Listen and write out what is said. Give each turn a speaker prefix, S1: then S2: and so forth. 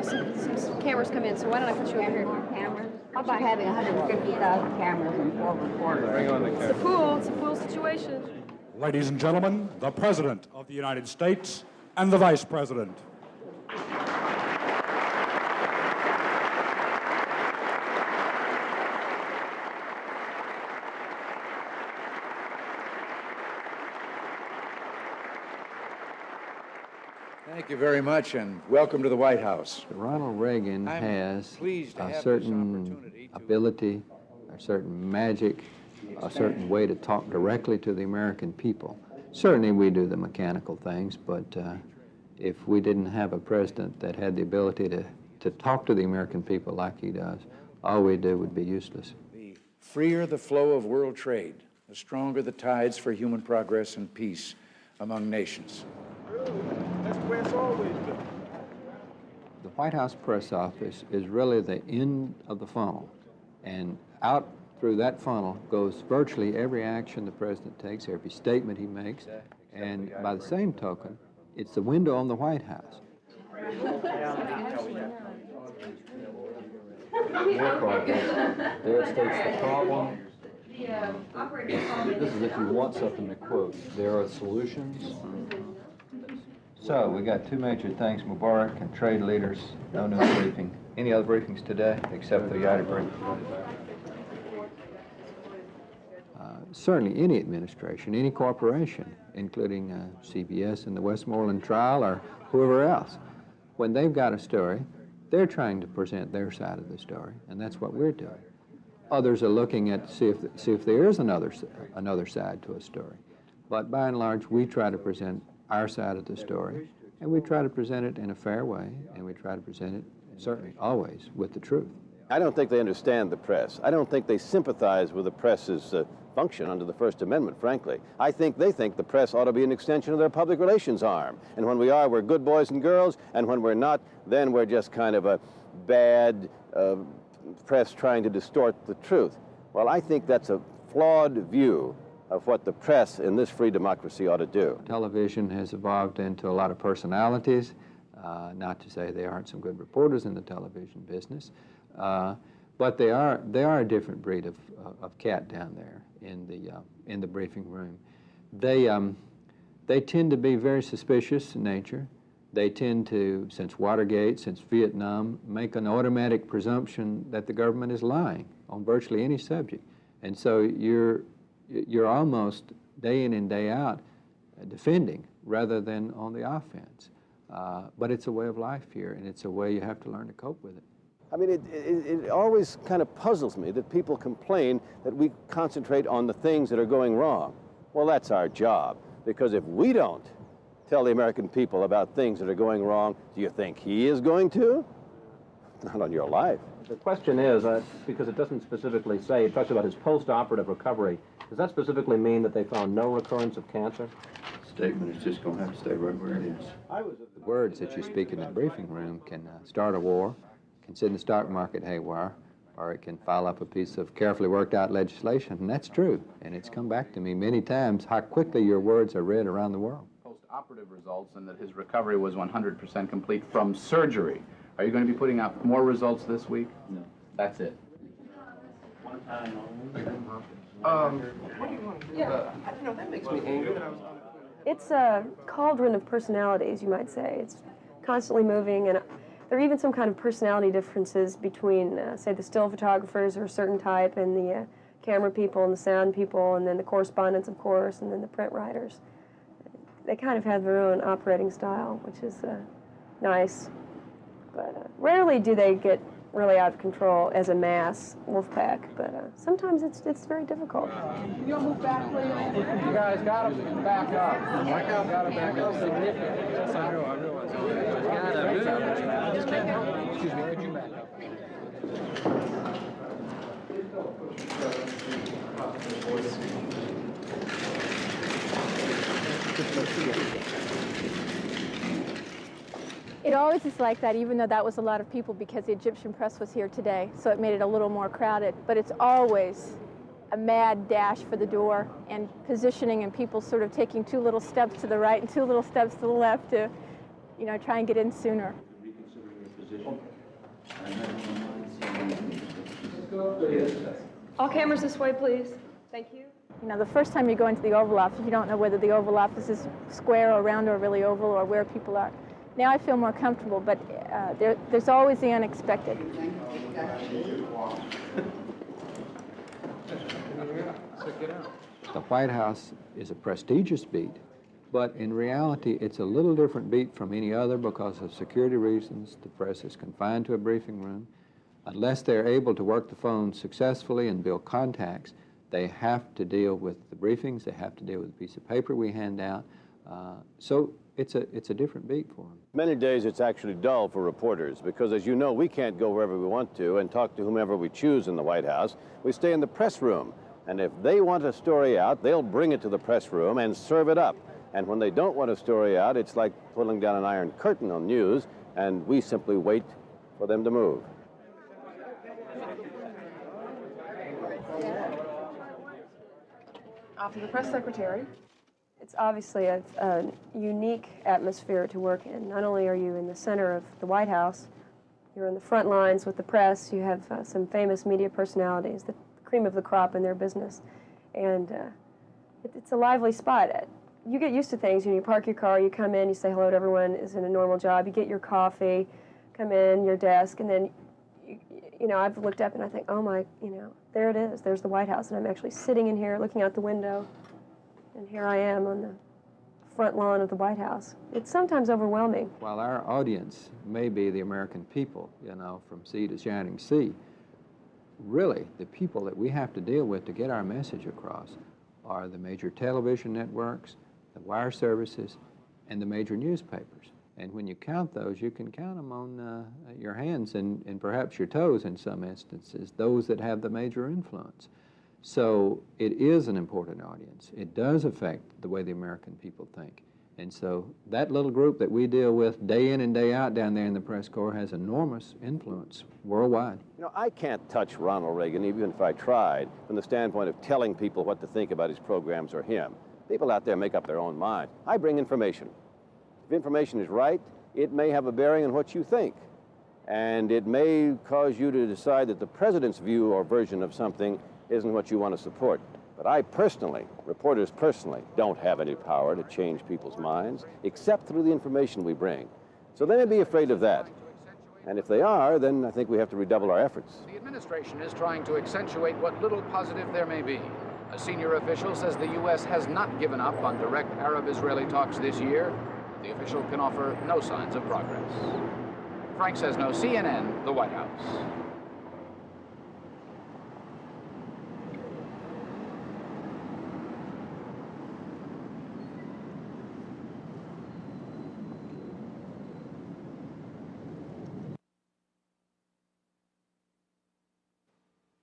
S1: to have some cameras come in, so why don't I put you over here?
S2: Cameras? How about having 150,000 cameras and 4 reporters?
S3: Bring on the camera.
S1: It's a pool situation.
S4: Ladies and gentlemen, the President of the United States and the Vice President.
S5: Thank you very much, and welcome to the White House.
S6: Ronald Reagan
S5: I'm
S6: has
S5: pleased to
S6: a
S5: have
S6: certain
S5: this opportunity to-
S6: ability, a certain magic, a certain way to talk directly to the American people. Certainly we do the mechanical things, but if we didn't have a president that had the ability to talk to the American people like he does, all we do would be useless.
S5: The freer the flow of world trade, the stronger the tides for human progress and peace among nations.
S3: That's the way it's always been.
S6: The White House press office is really the end of the funnel, and out through that funnel goes virtually every action the president takes, every statement he makes, and by the same token, it's the window on the White House. There it states the problem. This is if you want something to quote. There are solutions. So we got two major things, Mubarak and trade leaders, no new briefing. Any other briefings today except the United briefing? Certainly any administration, any corporation, including CBS and the Westmoreland trial or whoever else, when they've got a story, they're trying to present their side of the story, and that's what we're doing. Others are looking at see if there is another side to a story. But by and large, we try to present our side of the story, and we try to present it in a fair way, and we try to present it, certainly always, with the truth.
S7: I don't think they understand the press. I don't think they sympathize with the press's function under the First Amendment, frankly. I think they think the press ought to be an extension of their public relations arm. And when we are, we're good boys and girls, and when we're not, then we're just kind of a bad press trying to distort the truth. Well, I think that's a flawed view of what the press in this free democracy ought to do.
S6: Television has evolved into a lot of personalities, not to say there aren't some good reporters in the television business, but they are a different breed of cat down there in the briefing room. They tend to be very suspicious in nature. They tend to, since Watergate, since Vietnam, make an automatic presumption that the government is lying on virtually any subject. And so you're almost day in and day out defending rather than on the offense. But it's a way of life here, and it's a way you have to learn to cope with it.
S7: I mean, it always kind of puzzles me that people complain that we concentrate on the things that are going wrong. Well, that's our job, because if we don't tell the American people about things that are going wrong, do you think he is going to? Not on your life.
S8: The question is, because it doesn't specifically say, it talks about his post-operative recovery. Does that specifically mean that they found no recurrence of cancer?
S6: Statement is just going to have to stay right where it is. The words that you speak in the briefing room can start a war, can send the stock market haywire, or it can file up a piece of carefully worked out legislation, and that's true. And it's come back to me many times how quickly your words are read around the world.
S3: Post-operative results and that his recovery was 100% complete from surgery. Are you going to be putting out more results this week? No. That's it.
S9: What do you want to do? I don't know, that makes me angry.
S1: It's a cauldron of personalities, you might say. It's constantly moving, and there are even some kind of personality differences between, say, the still photographers are a certain type, and the camera people and the sound people, and then the correspondents, of course, and then the print writers. They kind of have their own operating style, which is nice. But rarely do they get really out of control as a mass wolf pack, but sometimes it's very difficult.
S9: Can you move back, please?
S3: You guys got to back up. Got to back up significantly. Yes, I know, I realize. I just can't help it. Excuse me, could you back up?
S10: It always is like that, even though that was a lot of people because the Egyptian press was here today, so it made it a little more crowded. But it's always a mad dash for the door and positioning and people sort of taking 2 little steps to the right and 2 little steps to the left to, you know, try and get in sooner.
S8: position.
S1: All cameras this way, please. Thank you.
S10: You know, the first time you go into the Oval Office, you don't know whether the Oval Office is square or round or really oval or where people are. Now I feel more comfortable, but there's always the unexpected.
S6: The White House is a prestigious beat, but in reality, it's a little different beat from any other because of security reasons. The press is confined to a briefing room. Unless they're able to work the phone successfully and build contacts, they have to deal with the briefings, they have to deal with the piece of paper we hand out. So it's a different beat for them.
S7: Many days it's actually dull for reporters because, as you know, we can't go wherever we want to and talk to whomever we choose in the White House. We stay in the press room, and if they want a story out, they'll bring it to the press room and serve it up. And when they don't want a story out, it's like pulling down an iron curtain on news, and we simply wait for them to move.
S1: Off to the press secretary. It's obviously a unique atmosphere to work in. Not only are you in the center of the White House, you're in the front lines with the press. You have some famous media personalities, the cream of the crop in their business. And it's a lively spot. You get used to things. You park your car, you come in, you say hello to everyone is in a normal job. You get your coffee, come in, your desk, and then, you know, I've looked up and I think, oh my, you know, there it is. There's the White House, and I'm actually sitting in here looking out the window, and here I am on the front lawn of the White House. It's sometimes overwhelming.
S6: While our audience may be the American people, you know, from sea to shining sea, really the people that we have to deal with to get our message across are the major television networks, the wire services, and the major newspapers. And when you count those, you can count them on your hands and perhaps your toes in some instances, those that have the major influence. So it is an important audience. It does affect the way the American people think. And so that little group that we deal with day in and day out down there in the press corps has enormous influence worldwide.
S7: You know, I can't touch Ronald Reagan, even if I tried, from the standpoint of telling people what to think about his programs or him. People out there make up their own mind. I bring information. If information is right, it may have a bearing on what you think. And it may cause you to decide that the president's view or version of something isn't what you want to support. But I personally, reporters personally, don't have any power to change people's minds, except through the information we bring. So they may be afraid of that. And if they are, then I think we have to redouble our efforts.
S11: The administration is trying to accentuate what little positive there may be. A senior official says the U.S. has not given up on direct Arab-Israeli talks this year. The official can offer no signs of progress. Frank says no. CNN, the White House.